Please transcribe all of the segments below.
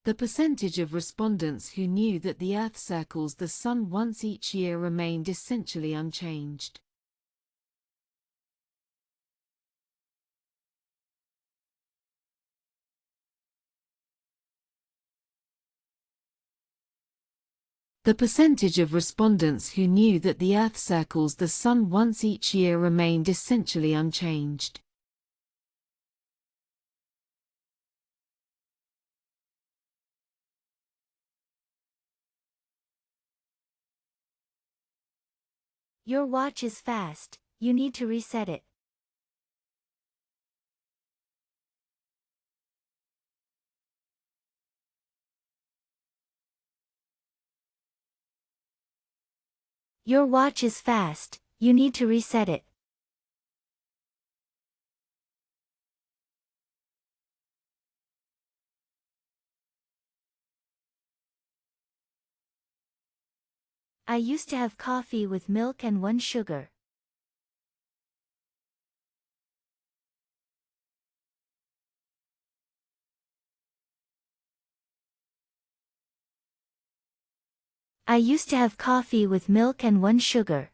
The percentage of respondents who knew that the Earth circles the Sun once each year remained essentially unchanged. The percentage of respondents who knew that the Earth circles the Sun once each year remained essentially unchanged. Your watch is fast, you need to reset it. Your watch is fast, you need to reset it. I used to have coffee with milk and 1 sugar. I used to have coffee with milk and 1 sugar.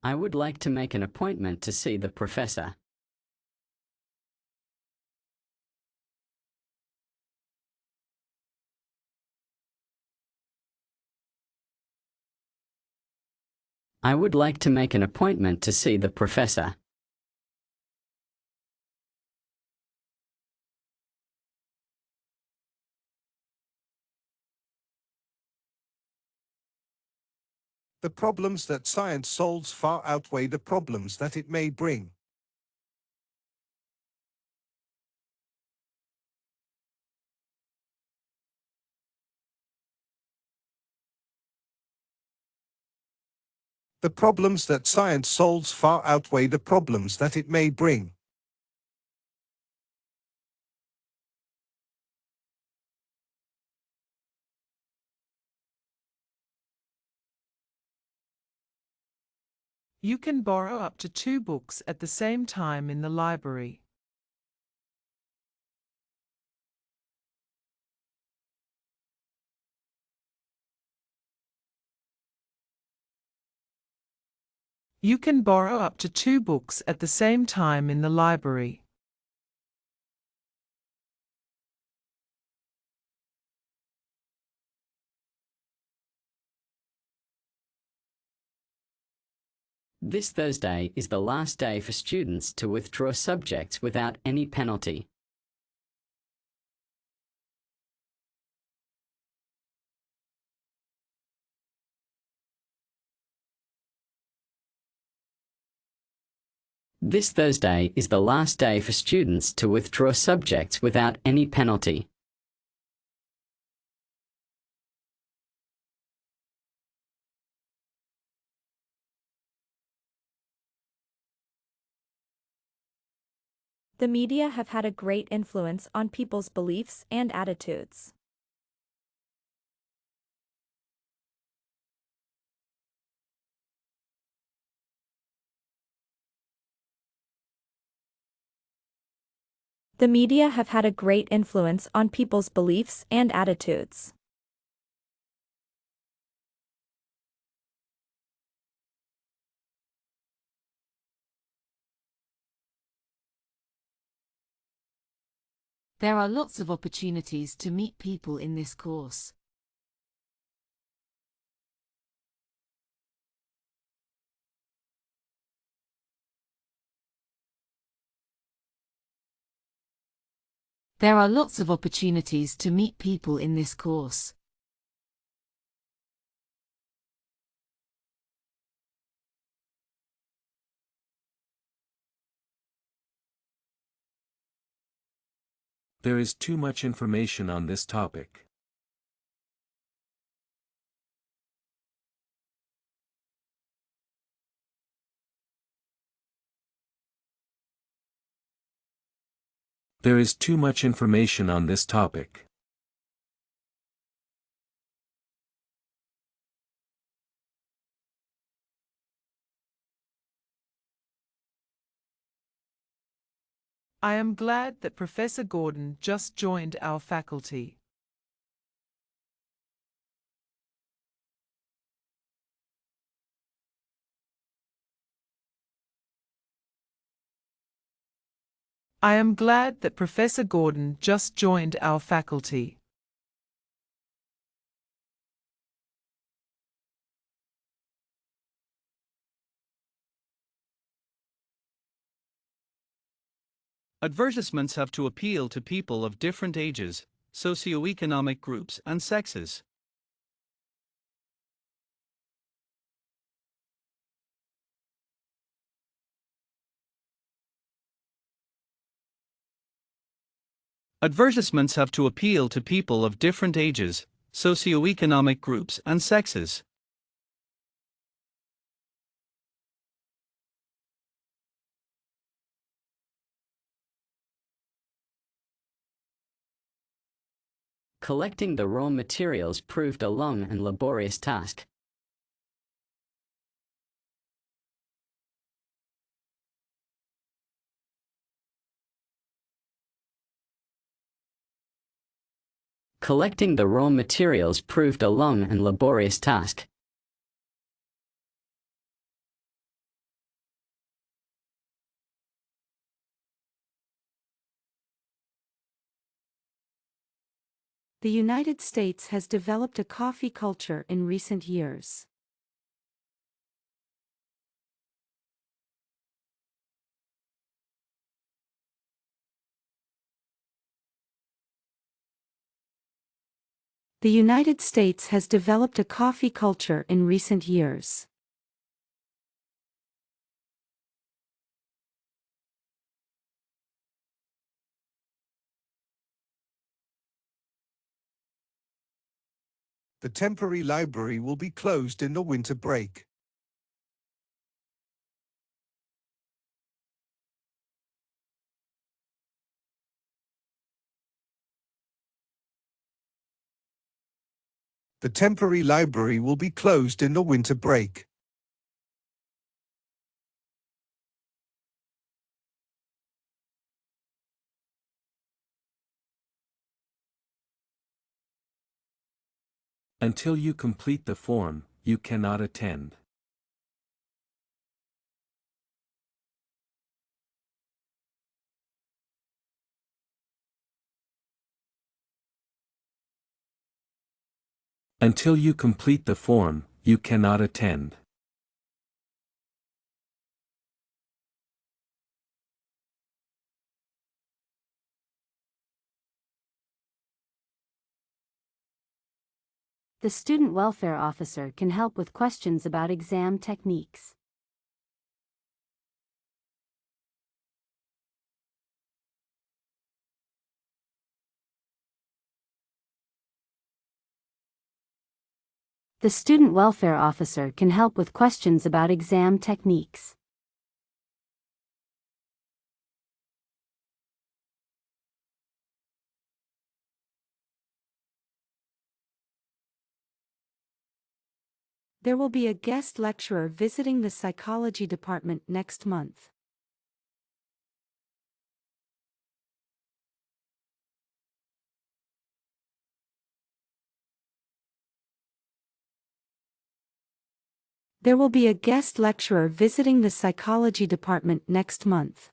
I would like to make an appointment to see the professor. I would like to make an appointment to see the professor. The problems that science solves far outweigh the problems that it may bring. The problems that science solves far outweigh the problems that it may bring. You can borrow up to 2 books at the same time in the library. You can borrow up to 2 books at the same time in the library. This Thursday is the last day for students to withdraw subjects without any penalty. This Thursday is the last day for students to withdraw subjects without any penalty. The media have had a great influence on people's beliefs and attitudes. The media have had a great influence on people's beliefs and attitudes. There are lots of opportunities to meet people in this course. There are lots of opportunities to meet people in this course. There is too much information on this topic. There is too much information on this topic. I am glad that Professor Gordon just joined our faculty. I am glad that Professor Gordon just joined our faculty. Advertisements have to appeal to people of different ages, socioeconomic groups, and sexes. Advertisements have to appeal to people of different ages, socioeconomic groups, and sexes. Collecting the raw materials proved a long and laborious task. Collecting the raw materials proved a long and laborious task. The United States has developed a coffee culture in recent years. The United States has developed a coffee culture in recent years. The temporary library will be closed in the winter break. The temporary library will be closed in the winter break. Until you complete the form, you cannot attend. Until you complete the form, you cannot attend. The student welfare officer can help with questions about exam techniques. The student welfare officer can help with questions about exam techniques. There will be a guest lecturer visiting the psychology department next month. There will be a guest lecturer visiting the psychology department next month.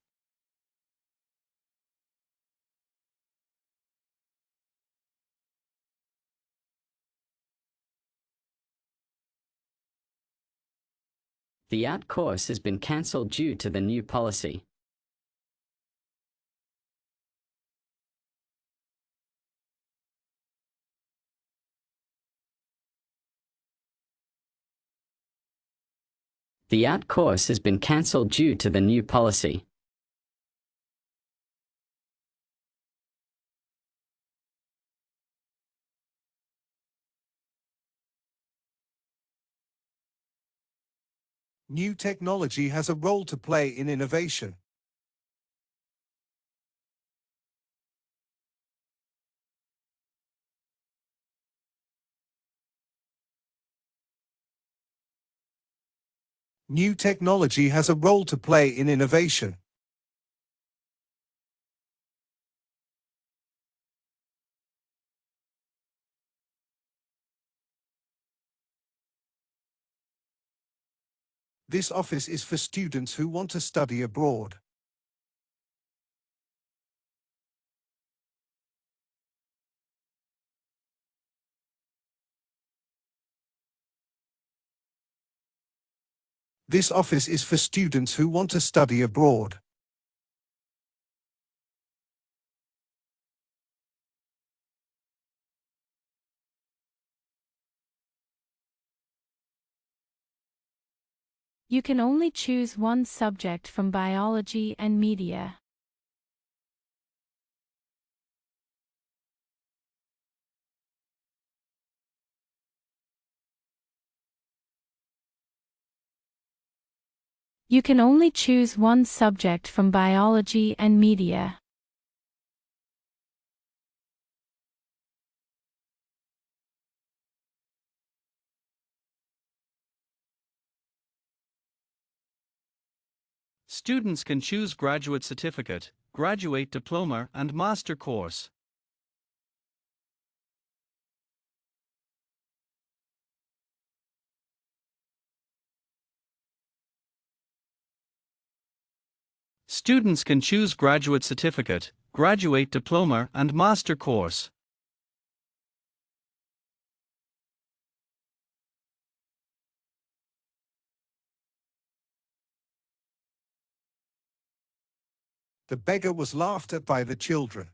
The OUT course has been cancelled due to the new policy. The OUT course has been cancelled due to the new policy. New technology has a role to play in innovation. New technology has a role to play in innovation. This office is for students who want to study abroad. This office is for students who want to study abroad. You can only choose one subject from biology and media. You can only choose one subject from biology and media. Students can choose graduate certificate, graduate diploma, and master course. Students can choose graduate certificate, graduate diploma, and master course. The beggar was laughed at by the children.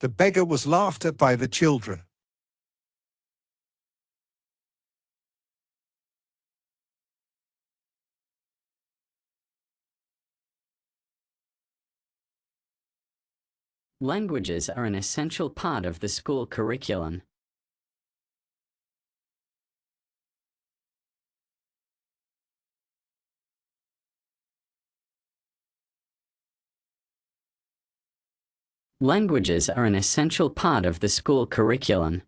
The beggar was laughed at by the children. Languages are an essential part of the school curriculum. Languages are an essential part of the school curriculum.